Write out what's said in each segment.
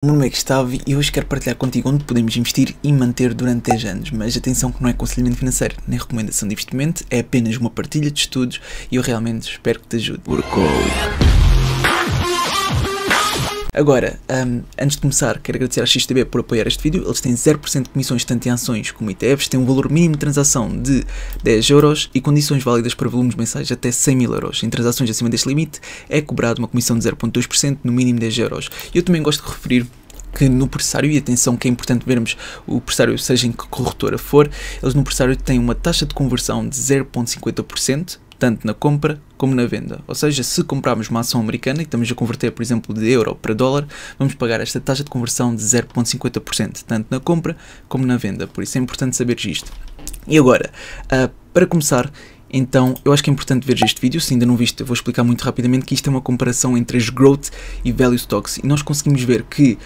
O meu nome é Gustavo e hoje quero partilhar contigo onde podemos investir e manter durante 10 anos, mas atenção que não é aconselhamento financeiro nem recomendação de investimento, é apenas uma partilha de estudos e eu realmente espero que te ajude. Agora, antes de começar, quero agradecer à XTB por apoiar este vídeo. Eles têm 0% de comissões tanto em ações como ETFs, têm um valor mínimo de transação de 10 euros e condições válidas para volumes mensais até 100 mil euros. Em transações acima deste limite é cobrado uma comissão de 0,2% no mínimo 10 euros. Eu também gosto de referir que no pressário, e atenção que é importante vermos o pressário seja em que corretora for, eles no pressário têm uma taxa de conversão de 0,50%, tanto na compra como na venda. Ou seja, se comprarmos uma ação americana e estamos a converter, por exemplo, de euro para dólar, vamos pagar esta taxa de conversão de 0,50%, tanto na compra como na venda. Por isso é importante saberes isto. E agora, para começar, então, eu acho que é importante ver este vídeo. Se ainda não viste, eu vou explicar muito rapidamente que isto é uma comparação entre as Growth e Value Stocks. E nós conseguimos ver que,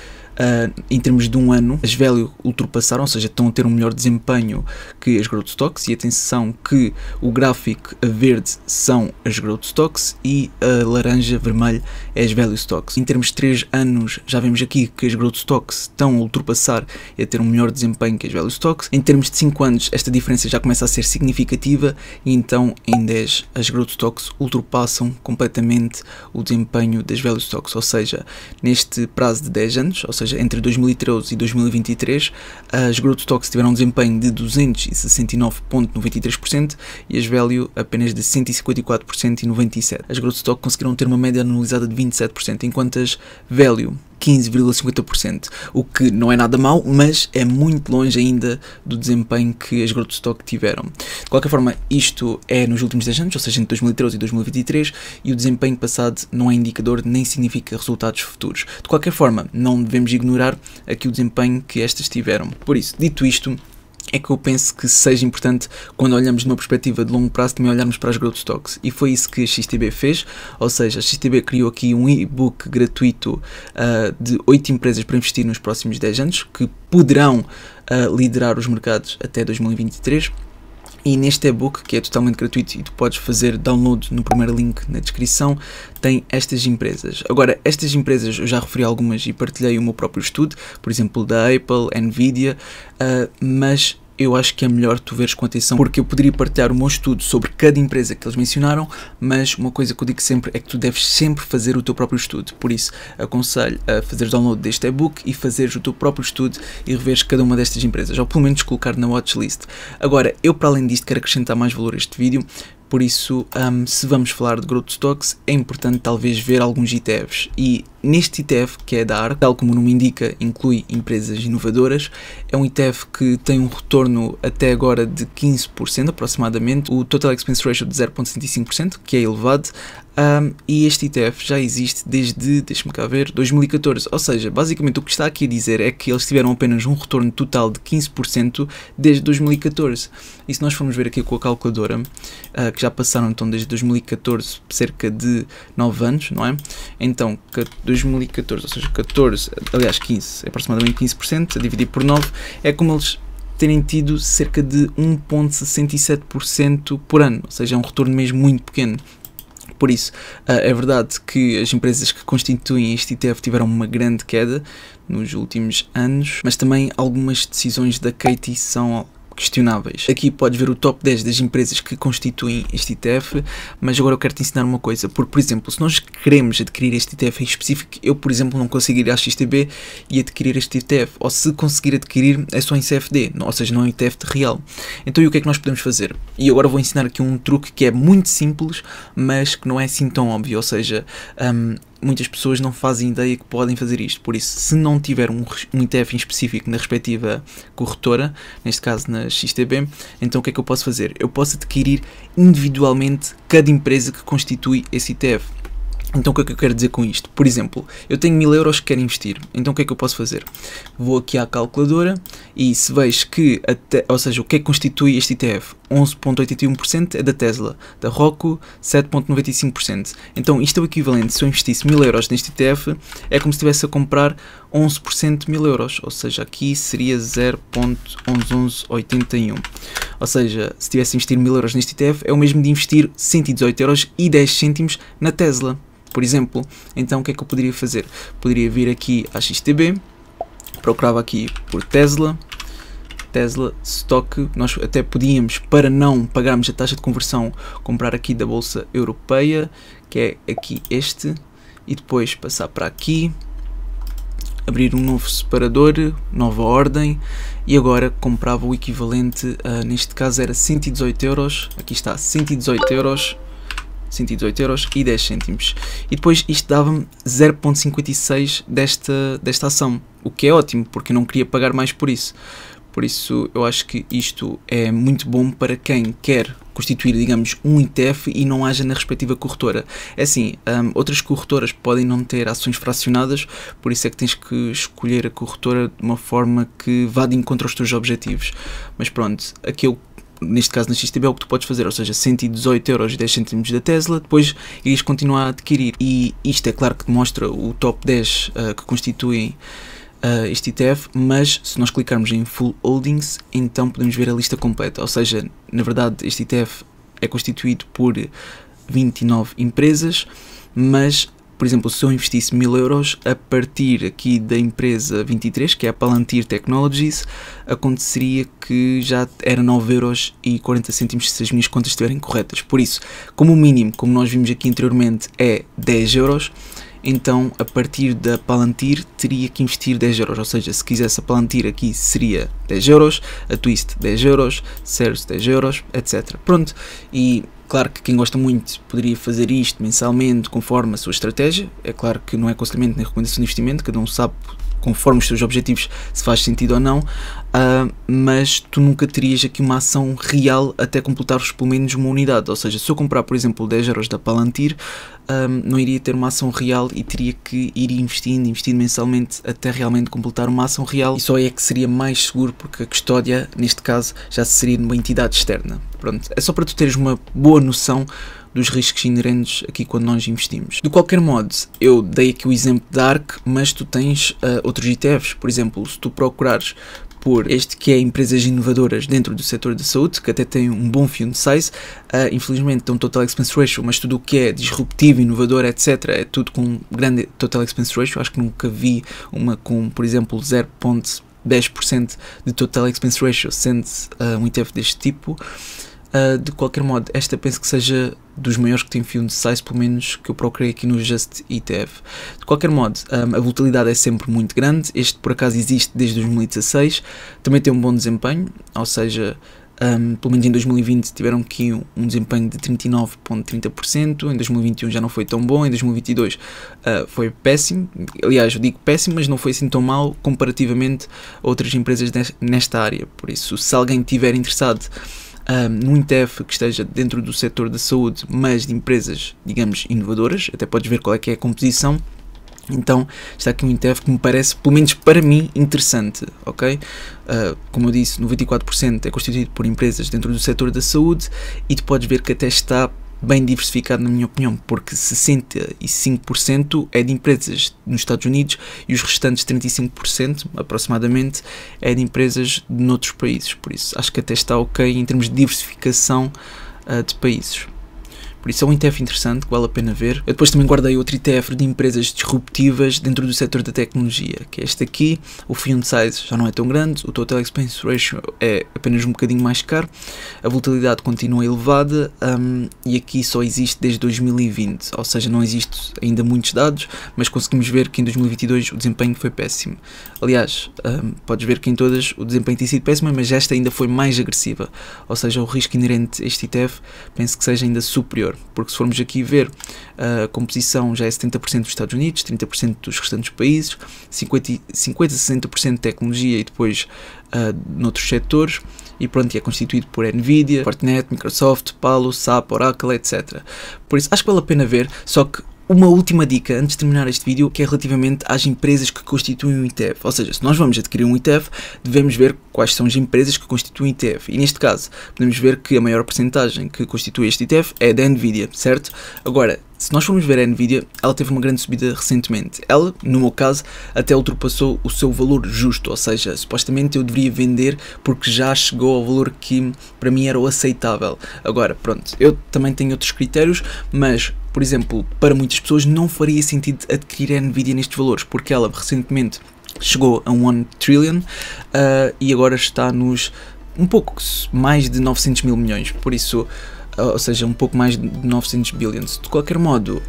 em termos de um ano, as Value ultrapassaram, ou seja, estão a ter um melhor desempenho que as Growth Stocks. E atenção que o gráfico a verde são as Growth Stocks e a laranja, vermelho, é as Value Stocks. Em termos de 3 anos, já vemos aqui que as Growth Stocks estão a ultrapassar e a ter um melhor desempenho que as Value Stocks. Em termos de 5 anos, esta diferença já começa a ser significativa e então em 10 as Growth Stocks ultrapassam completamente o desempenho das Value Stocks, ou seja, neste prazo de 10 anos, ou seja, entre 2013 e 2023, as Growth Stocks tiveram um desempenho de 269,93% e as Value apenas de 154% e 97%. As Growth Stocks conseguiram ter uma média anualizada de 27%, enquanto as Value 15,50%, o que não é nada mau, mas é muito longe ainda do desempenho que as Growth Stock tiveram. De qualquer forma, isto é nos últimos 10 anos, ou seja, entre 2013 e 2023, e o desempenho passado não é indicador nem significa resultados futuros. De qualquer forma, não devemos ignorar aqui o desempenho que estas tiveram. Por isso, dito isto, é que eu penso que seja importante, quando olhamos numa perspectiva de longo prazo, também olharmos para as Growth Stocks. E foi isso que a XTB fez, ou seja, a XTB criou aqui um e-book gratuito de 8 empresas para investir nos próximos 10 anos, que poderão liderar os mercados até 2023. E neste e-book, que é totalmente gratuito e tu podes fazer download no primeiro link na descrição, tem estas empresas. Agora, estas empresas eu já referi algumas e partilhei o meu próprio estudo, por exemplo, da Apple, Nvidia, mas eu acho que é melhor tu veres com atenção, porque eu poderia partilhar o meu estudo sobre cada empresa que eles mencionaram, mas uma coisa que eu digo sempre é que tu deves sempre fazer o teu próprio estudo. Por isso, aconselho a fazeres download deste e-book e fazeres o teu próprio estudo e reveres cada uma destas empresas, ou pelo menos colocar na watchlist. Agora, eu para além disto quero acrescentar mais valor a este vídeo. Por isso, se vamos falar de Growth Stocks, é importante talvez ver alguns ETFs. E neste ETF, que é da ARK, tal como o nome indica, inclui empresas inovadoras, é um ETF que tem um retorno até agora de 15% aproximadamente, o Total Expense Ratio de 0,75%, que é elevado, e este ETF já existe desde, deixa-me cá ver, 2014. Ou seja, basicamente o que está aqui a dizer é que eles tiveram apenas um retorno total de 15% desde 2014. E se nós formos ver aqui com a calculadora, que já passaram então desde 2014 cerca de 9 anos, não é? Então, 2014, ou seja, 14, aliás 15, é aproximadamente 15%, a dividir por 9, é como eles terem tido cerca de 1,67% por ano, ou seja, é um retorno mesmo muito pequeno. Por isso, é verdade que as empresas que constituem este ETF tiveram uma grande queda nos últimos anos, mas também algumas decisões da Katie são questionáveis. Aqui podes ver o top 10 das empresas que constituem este ETF, mas agora eu quero te ensinar uma coisa, porque, por exemplo, se nós queremos adquirir este ETF em específico, eu, por exemplo, não consigo ir à XTB e adquirir este ETF, ou se conseguir adquirir é só em CFD, ou seja, não é um ETF de real. Então, e o que é que nós podemos fazer? E agora vou ensinar aqui um truque que é muito simples, mas que não é assim tão óbvio, ou seja, muitas pessoas não fazem ideia que podem fazer isto. Por isso, se não tiver um ETF em específico na respectiva corretora, neste caso na XTB, então o que é que eu posso fazer? Eu posso adquirir individualmente cada empresa que constitui esse ETF. Então o que é que eu quero dizer com isto? Por exemplo, eu tenho 1000 euros que quero investir, então o que é que eu posso fazer? Vou aqui à calculadora e se vejo que, ou seja, o que é que constitui este ETF? 11,81% é da Tesla, da Roku 7,95%. Então isto é o equivalente, se eu investisse 1000 euros neste ETF, é como se estivesse a comprar 11% de 1000 euros, ou seja, aqui seria 0,1181. Ou seja, se tivesse a investir 1000 euros neste ETF, é o mesmo de investir 118 euros e 10 cêntimos na Tesla, por exemplo. Então o que é que eu poderia fazer? Poderia vir aqui à XTB, procurava aqui por Tesla Stock, nós até podíamos, para não pagarmos a taxa de conversão, comprar aqui da Bolsa Europeia, que é aqui este, e depois passar para aqui, abrir um novo separador, nova ordem, e agora comprava o equivalente, neste caso era 118 euros, aqui está, 118 euros e 10 cêntimos. E depois isto dava-me 0,56 desta ação, o que é ótimo, porque eu não queria pagar mais por isso. Por isso eu acho que isto é muito bom para quem quer constituir, digamos, um ETF e não haja na respectiva corretora. É assim, outras corretoras podem não ter ações fracionadas, por isso é que tens que escolher a corretora de uma forma que vá de encontro aos teus objetivos. Mas pronto, aqui neste caso na XTB é o que tu podes fazer, ou seja, 118 euros e 10 cêntimos da Tesla, depois irias continuar a adquirir. E isto é claro que demonstra o top 10 que constituem este ETF, mas se nós clicarmos em Full Holdings, então podemos ver a lista completa, ou seja, na verdade este ETF é constituído por 29 empresas, mas, por exemplo, se eu investisse 1000 euros, a partir aqui da empresa 23, que é a Palantir Technologies, aconteceria que já era 9,40 € se as minhas contas estiverem corretas. Por isso, como o mínimo, como nós vimos aqui anteriormente, é 10 euros, então a partir da Palantir teria que investir 10 euros, ou seja, se quisesse a Palantir aqui seria 10 euros, a Twist 10 euros, Ceres 10 euros, etc. Pronto, e claro que quem gosta muito poderia fazer isto mensalmente conforme a sua estratégia. É claro que não é aconselhamento nem recomendação de investimento, cada um sabe conforme os seus objetivos se faz sentido ou não, mas tu nunca terias aqui uma ação real até completares pelo menos uma unidade. Ou seja, se eu comprar, por exemplo, 10 euros da Palantir, não iria ter uma ação real e teria que ir investindo mensalmente até realmente completar uma ação real, e só é que seria mais seguro, porque a custódia, neste caso, já seria numa entidade externa. Pronto, é só para tu teres uma boa noção dos riscos inerentes aqui quando nós investimos. De qualquer modo, eu dei aqui o exemplo da ARK, mas tu tens outros ETFs. Por exemplo, se tu procurares por este que é empresas inovadoras dentro do setor da saúde, que até tem um bom fund size, infelizmente tem um total expense ratio, mas tudo o que é disruptivo, inovador, etc, é tudo com um grande total expense ratio. Acho que nunca vi uma com, por exemplo, 0,10% de total expense ratio, sendo um ETF deste tipo. De qualquer modo, esta penso que seja dos maiores que tem fund size, pelo menos que eu procurei aqui no Just ETF. De qualquer modo, a volatilidade é sempre muito grande. Este por acaso existe desde 2016, também tem um bom desempenho, ou seja, pelo menos em 2020 tiveram aqui um desempenho de 39,30%, em 2021 já não foi tão bom, em 2022 foi péssimo. Aliás, eu digo péssimo, mas não foi assim tão mal comparativamente a outras empresas nesta área. Por isso, se alguém estiver interessado num ETF que esteja dentro do setor da saúde, mas de empresas, digamos, inovadoras, até podes ver qual é que é a composição. Então está aqui um ETF que me parece, pelo menos para mim, interessante, ok? Como eu disse, 94% é constituído por empresas dentro do setor da saúde, e tu podes ver que até está bem diversificado, na minha opinião, porque 65% é de empresas nos Estados Unidos e os restantes 35% aproximadamente é de empresas de noutros países. Por isso acho que até está ok em termos de diversificação de países. Por isso é um ETF interessante que vale a pena ver. Eu depois também guardei outro ETF de empresas disruptivas dentro do setor da tecnologia, que é este aqui. O fund size já não é tão grande, o total expense ratio é apenas um bocadinho mais caro, a volatilidade continua elevada, e aqui só existe desde 2020, ou seja, não existe ainda muitos dados, mas conseguimos ver que em 2022 o desempenho foi péssimo. Aliás, podes ver que em todas o desempenho tem sido péssimo, mas esta ainda foi mais agressiva, ou seja, o risco inerente a este ETF penso que seja ainda superior. Porque se formos aqui ver, a composição já é 70% dos Estados Unidos, 30% dos restantes países, 50-60% de tecnologia e depois noutros setores, e pronto, é constituído por Nvidia, Fortinet, Microsoft, Palo, SAP, Oracle, etc. Por isso acho que vale a pena ver, só que uma última dica antes de terminar este vídeo, que é relativamente às empresas que constituem um ETF. Ou seja, se nós vamos adquirir um ETF, devemos ver quais são as empresas que constituem o ETF. E neste caso, podemos ver que a maior porcentagem que constitui este ETF é da Nvidia, certo? Agora, se nós formos ver a Nvidia, ela teve uma grande subida recentemente. Ela, no meu caso, até ultrapassou o seu valor justo, ou seja, supostamente eu deveria vender porque já chegou ao valor que para mim era o aceitável. Agora, pronto, eu também tenho outros critérios, mas, por exemplo, para muitas pessoas não faria sentido adquirir a Nvidia nestes valores, porque ela recentemente chegou a 1 trillion e agora está nos um pouco mais de 900 mil milhões, por isso, ou seja, um pouco mais de 900 billions. De qualquer modo,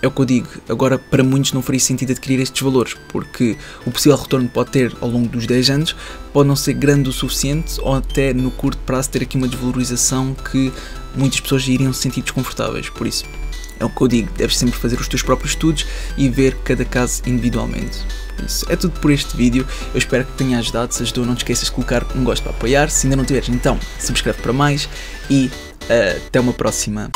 é o que eu digo, agora para muitos não faria sentido adquirir estes valores, porque o possível retorno pode ter ao longo dos 10 anos, pode não ser grande o suficiente, ou até no curto prazo ter aqui uma desvalorização que muitas pessoas iriam se sentir desconfortáveis, por isso. É o que eu digo, deves sempre fazer os teus próprios estudos e ver cada caso individualmente. Isso é tudo por este vídeo, eu espero que tenha ajudado. Se ajudou, não te esqueças de colocar um gosto para apoiar. Se ainda não tiveres, então subscreve para mais e até uma próxima.